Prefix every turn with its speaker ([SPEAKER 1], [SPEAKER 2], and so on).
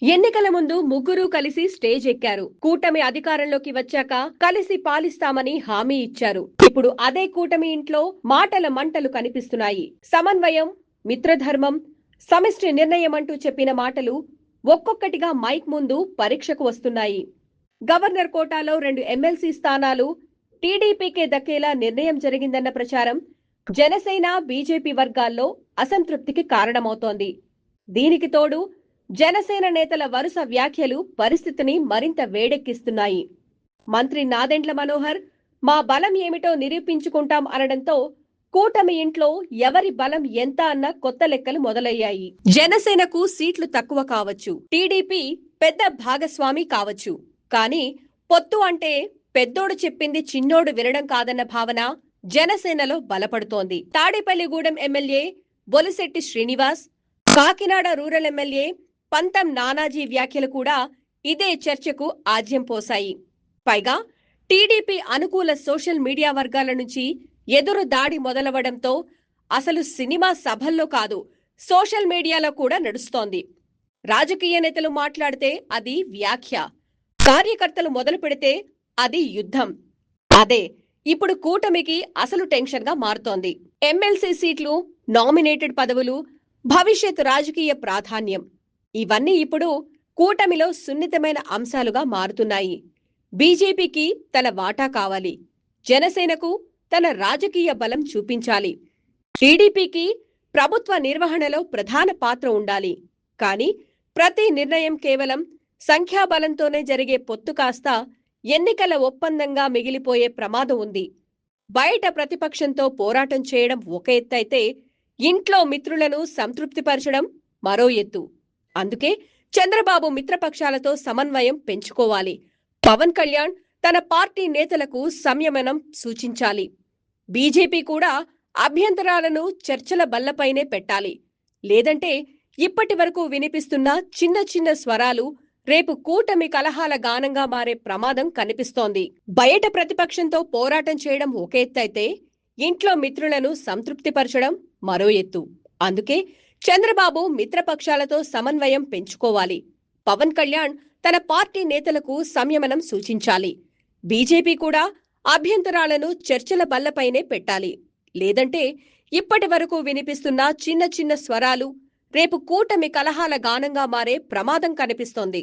[SPEAKER 1] ఎన్నికల ముందు ముగ్గురు కలిసి స్టేజ్ ఎక్కారు. కూటమి అధికారంలోకి వచ్చాక కలిసి పాలిస్తామని హామీ ఇచ్చారు. ఇప్పుడు అదే కూటమి ఇంట్లో మాటల మంటలు కనిపిస్తున్నాయి. సమన్వయం, మిత్రధర్మం, సమిష్టి నిర్ణయం అంటూ చెప్పిన మాటలు ఒక్కొక్కటిగా మైక్ ముందు పరీక్షకు వస్తున్నాయి. గవర్నర్ కోటాలో 2 ఎమ్మెల్సీ స్థానాలు టీడీపీకే దక్కేలా నిర్ణయం జరిగిందన్న ప్రచారం జనసేన, బీజేపీ వర్గాల్లో అసంతృప్తికి కారణమవుతోంది. దీనికి తోడు జనసేన నేతల వరుస వ్యాఖ్యలు పరిస్థితిని మరింత వేడెక్కిస్తున్నాయి. మంత్రి నాదెండ్ల మనోహర్ మా బలం ఏమిటో నిరూపించుకుంటాం అనడంతో కూటమి ఇంట్లో ఎవరి బలం ఎంత అన్న కొత్త లెక్కలు మొదలయ్యాయి. జనసేనకు సీట్లు తక్కువ కావచ్చు, టీడీపీ పెద్ద భాగస్వామి కావచ్చు, కానీ పొత్తు అంటే పెద్దోడు చెప్పింది చిన్నోడు వినడం కాదన్న భావన జనసేనలో బలపడుతోంది. Tadepalligudem MLA Bolisetti Srinivas, Kakinada rural MLA Pantham Nanaji వ్యాఖ్యలు కూడా ఇదే చర్చకు ఆజ్యం పోశాయి. పైగా టీడీపీ అనుకూల సోషల్ మీడియా వర్గాల నుంచి ఎదురు దాడి మొదలవడంతో అసలు సినిమా సభల్లో కాదు, సోషల్ మీడియాలో కూడా నడుస్తోంది. రాజకీయ నేతలు మాట్లాడితే అది వ్యాఖ్య, కార్యకర్తలు మొదలు పెడితే అది యుద్ధం. అదే ఇప్పుడు కూటమికి అసలు టెన్షన్ గా మారుతోంది. ఎమ్మెల్సీ సీట్లు, నామినేటెడ్ పదవులు, భవిష్యత్ రాజకీయ ప్రాధాన్యం ఇవన్నీ ఇప్పుడు కూటమిలో సున్నితమైన అంశాలుగా మారుతున్నాయి. బీజేపీకి తన వాటా కావాలి, జనసేనకు తన రాజకీయ బలం చూపించాలి, టీడీపీకి ప్రభుత్వ నిర్వహణలో ప్రధాన పాత్ర ఉండాలి. కానీ ప్రతి నిర్ణయం కేవలం సంఖ్యాబలంతోనే జరిగే పొత్తు కాస్త ఎన్నికల ఒప్పందంగా మిగిలిపోయే ప్రమాదం ఉంది. బయట ప్రతిపక్షంతో పోరాటం చేయడం ఒక ఎత్తైతే ఇంట్లో మిత్రులను సంతృప్తిపరచడం మరో ఎత్తు. అందుకే చంద్రబాబు మిత్రపక్షాలతో సమన్వయం పెంచుకోవాలి. పవన్ కళ్యాణ్ తన పార్టీ నేతలకు సంయమనం సూచించాలి. బీజేపీ కూడా అభ్యంతరాలను చర్చల బల్లపైనే పెట్టాలి. లేదంటే ఇప్పటి వరకు వినిపిస్తున్న చిన్న చిన్న స్వరాలు రేపు కూటమి కలహాల గానంగా మారే ప్రమాదం కనిపిస్తోంది. బయట ప్రతిపక్షంతో పోరాటం చేయడం ఒక ఎత్తైతే ఇంట్లో మిత్రులను సంతృప్తిపరచడం మరో ఎత్తు. అందుకే చంద్రబాబు మిత్రపక్షాలతో సమన్వయం పెంచుకోవాలి. పవన్ కళ్యాణ్ తన పార్టీ నేతలకు సంయమనం సూచించాలి. బీజేపీ కూడా అభ్యంతరాలను చర్చల బల్లపైనే పెట్టాలి. లేదంటే ఇప్పటి వరకు వినిపిస్తున్న చిన్న చిన్న స్వరాలు రేపు కూటమి కలహాల గానంగా మారే ప్రమాదం కనిపిస్తోంది.